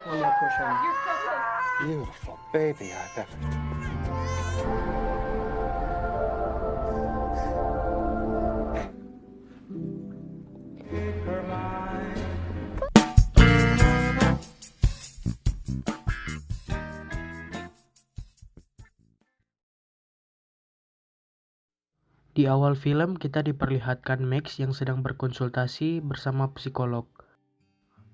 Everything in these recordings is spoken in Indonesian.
One more push on. You're so close. Beautiful baby I've ever. Di awal film kita diperlihatkan Max yang sedang berkonsultasi bersama psikolog.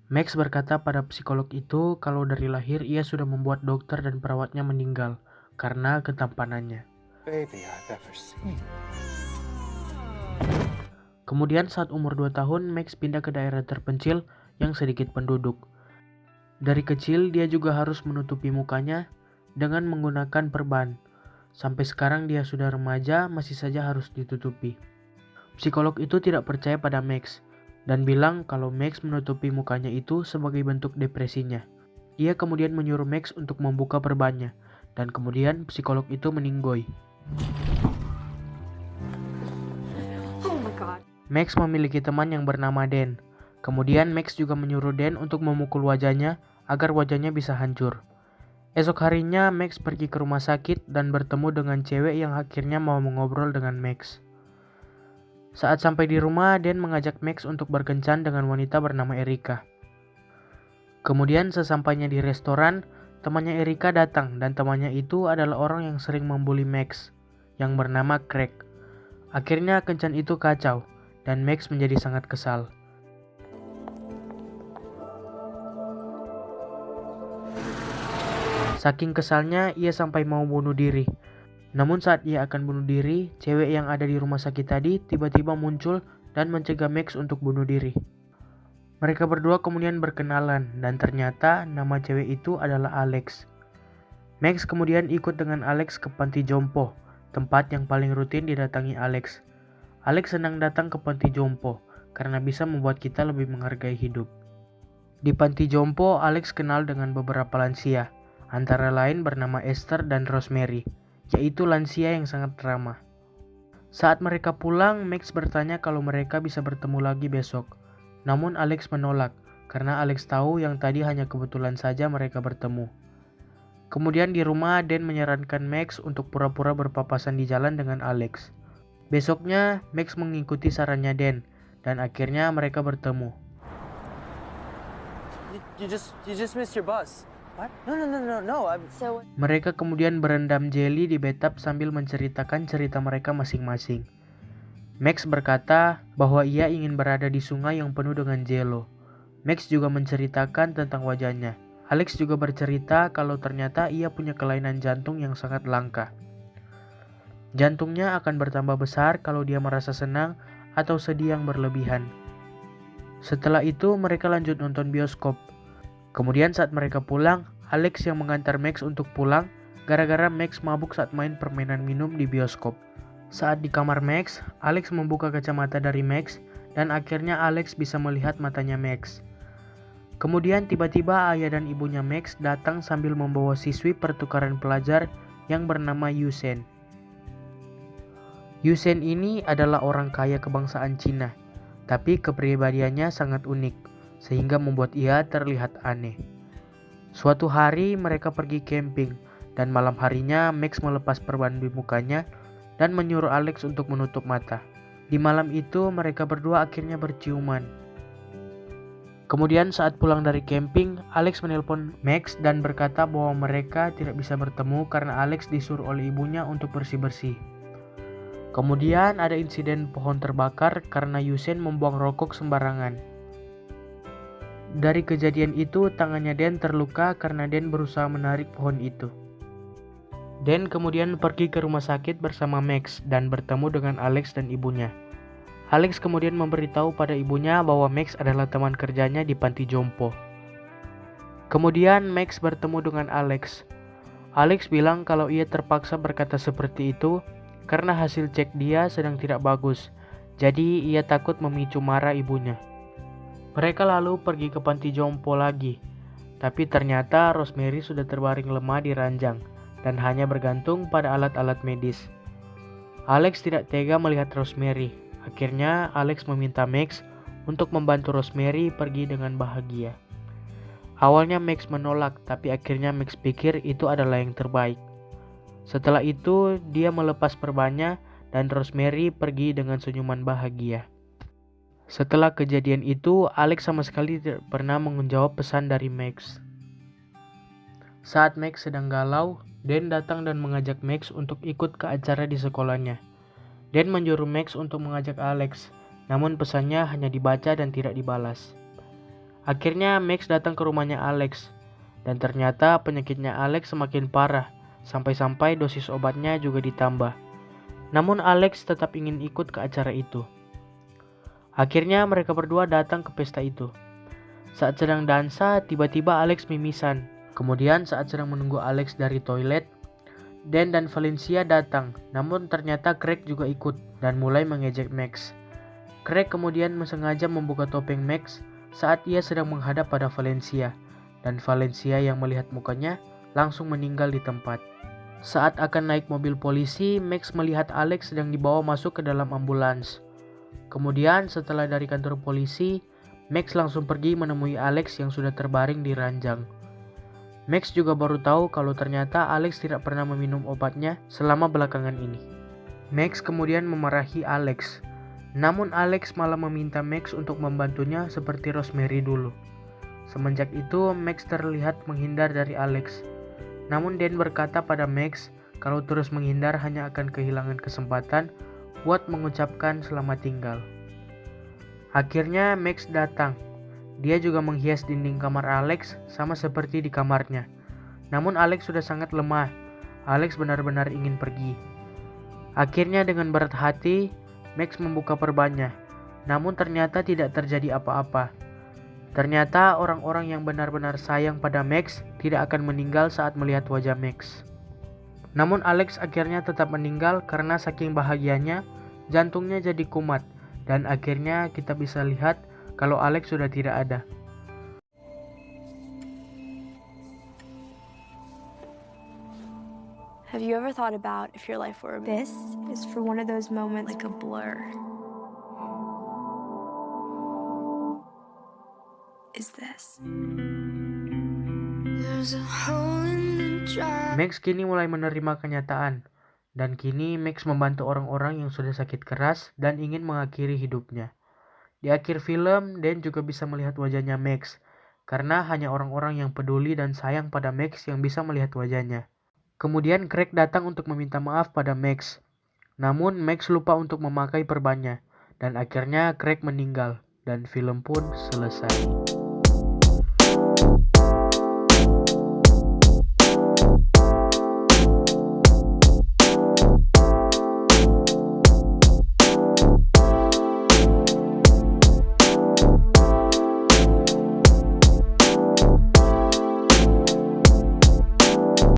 Max berkata pada psikolog itu kalau dari lahir ia sudah membuat dokter dan perawatnya meninggal karena ketampanannya. Baby I've ever seen. Kemudian saat umur 2 tahun, Max pindah ke daerah terpencil yang sedikit penduduk. Dari kecil dia juga harus menutupi mukanya dengan menggunakan perban. Sampai sekarang dia sudah remaja, masih saja harus ditutupi. Psikolog itu tidak percaya pada Max dan bilang kalau Max menutupi mukanya itu sebagai bentuk depresinya. Ia kemudian menyuruh Max untuk membuka perbannya dan kemudian psikolog itu meninggoy. Oh my god. Max memiliki teman yang bernama Dan. Kemudian Max juga menyuruh Dan untuk memukul wajahnya agar wajahnya bisa hancur. Esok harinya Max pergi ke rumah sakit dan bertemu dengan cewek yang akhirnya mau mengobrol dengan Max. Saat sampai di rumah, Dan mengajak Max untuk berkencan dengan wanita bernama Erika. Kemudian sesampainya di restoran, temannya Erika datang dan temannya itu adalah orang yang sering membuli Max, yang bernama Craig. Akhirnya kencan itu kacau dan Max menjadi sangat kesal. Saking kesalnya, ia sampai mau bunuh diri. Namun saat ia akan bunuh diri, cewek yang ada di rumah sakit tadi tiba-tiba muncul dan mencegah Max untuk bunuh diri. Mereka berdua kemudian berkenalan dan ternyata nama cewek itu adalah Alex. Max kemudian ikut dengan Alex ke panti jompo, tempat yang paling rutin didatangi Alex. Alex senang datang ke panti jompo karena bisa membuat kita lebih menghargai hidup. Di panti jompo, Alex kenal dengan beberapa lansia, antara lain bernama Esther dan Rosemary, yaitu lansia yang sangat ramah. Saat mereka pulang, Max bertanya kalau mereka bisa bertemu lagi besok. Namun Alex menolak, karena Alex tahu yang tadi hanya kebetulan saja mereka bertemu. Kemudian di rumah, Dan menyarankan Max untuk pura-pura berpapasan di jalan dengan Alex. Besoknya, Max mengikuti sarannya Dan, dan akhirnya mereka bertemu. You just missed your bus. What? No. So Mereka kemudian berendam jelly di bathtub sambil menceritakan cerita mereka masing-masing. Max berkata bahwa ia ingin berada di sungai yang penuh dengan jelo. Max juga menceritakan tentang wajahnya. Alex juga bercerita kalau ternyata ia punya kelainan jantung yang sangat langka. Jantungnya akan bertambah besar kalau dia merasa senang atau sedih yang berlebihan. Setelah itu mereka lanjut nonton bioskop. Kemudian saat mereka pulang, Alex yang mengantar Max untuk pulang gara-gara Max mabuk saat main permainan minum di bioskop. Saat di kamar Max, Alex membuka kacamata dari Max dan akhirnya Alex bisa melihat matanya Max. Kemudian tiba-tiba ayah dan ibunya Max datang sambil membawa siswi pertukaran pelajar yang bernama Yusen. Yusen ini adalah orang kaya kebangsaan Cina, tapi kepribadiannya sangat unik, sehingga membuat ia terlihat aneh. Suatu hari mereka pergi camping, dan malam harinya Max melepas perban di mukanya dan menyuruh Alex untuk menutup mata. Di malam itu mereka berdua akhirnya berciuman. Kemudian saat pulang dari camping, Alex menelpon Max dan berkata bahwa mereka tidak bisa bertemu karena Alex disuruh oleh ibunya untuk bersih-bersih. Kemudian ada insiden pohon terbakar karena Yusen membuang rokok sembarangan. Dari kejadian itu, tangannya Dan terluka karena Dan berusaha menarik pohon itu. Dan kemudian pergi ke rumah sakit bersama Max dan bertemu dengan Alex dan ibunya. Alex kemudian memberitahu pada ibunya bahwa Max adalah teman kerjanya di panti jompo. Kemudian Max bertemu dengan Alex. Alex bilang kalau ia terpaksa berkata seperti itu karena hasil cek dia sedang tidak bagus, jadi ia takut memicu marah ibunya. Mereka lalu pergi ke panti jompo lagi, tapi ternyata Rosemary sudah terbaring lemah di ranjang dan hanya bergantung pada alat-alat medis. Alex tidak tega melihat Rosemary. Akhirnya Alex meminta Max untuk membantu Rosemary pergi dengan bahagia. Awalnya Max menolak, tapi akhirnya Max pikir itu adalah yang terbaik. Setelah itu, dia melepas perbannya dan Rosemary pergi dengan senyuman bahagia. Setelah kejadian itu, Alex sama sekali tidak pernah menjawab pesan dari Max. Saat Max sedang galau, Dan datang dan mengajak Max untuk ikut ke acara di sekolahnya. Dan menyuruh Max untuk mengajak Alex, namun pesannya hanya dibaca dan tidak dibalas. Akhirnya Max datang ke rumahnya Alex, dan ternyata penyakitnya Alex semakin parah, sampai-sampai dosis obatnya juga ditambah. Namun Alex tetap ingin ikut ke acara itu. Akhirnya mereka berdua datang ke pesta itu. Saat sedang dansa, tiba-tiba Alex mimisan. Kemudian saat sedang menunggu Alex dari toilet, Dan dan Valencia datang, namun ternyata Craig juga ikut dan mulai mengejek Max. Craig kemudian sengaja membuka topeng Max saat ia sedang menghadap pada Valencia, dan Valencia yang melihat mukanya langsung meninggal di tempat. Saat akan naik mobil polisi, Max melihat Alex sedang dibawa masuk ke dalam ambulans. Kemudian setelah dari kantor polisi, Max langsung pergi menemui Alex yang sudah terbaring di ranjang. Max juga baru tahu kalau ternyata Alex tidak pernah meminum obatnya selama belakangan ini. Max kemudian memarahi Alex. Namun Alex malah meminta Max untuk membantunya seperti Rosemary dulu. Semenjak itu Max terlihat menghindar dari Alex. Namun Dan berkata pada Max kalau terus menghindar hanya akan kehilangan kesempatan buat mengucapkan selamat tinggal. Akhirnya Max datang. Dia juga menghias dinding kamar Alex sama seperti di kamarnya. Namun Alex sudah sangat lemah. Alex benar-benar ingin pergi. Akhirnya dengan berat hati Max membuka perbannya, namun ternyata tidak terjadi apa-apa. Ternyata orang-orang yang benar-benar sayang pada Max tidak akan meninggal saat melihat wajah Max. Namun Alex akhirnya tetap meninggal karena saking bahagianya, jantungnya jadi kumat, dan akhirnya kita bisa lihat kalau Alex sudah tidak ada. Have you ever thought about if your life were this is for one of those moments like a blur? Is this? There's a hole in the jar. Max kini mulai menerima kenyataan, dan kini Max membantu orang-orang yang sudah sakit keras dan ingin mengakhiri hidupnya. Di akhir film, Dan juga bisa melihat wajahnya Max, karena hanya orang-orang yang peduli dan sayang pada Max yang bisa melihat wajahnya. Kemudian Craig datang untuk meminta maaf pada Max. Namun Max lupa untuk memakai perbannya, dan akhirnya Craig meninggal, dan film pun selesai.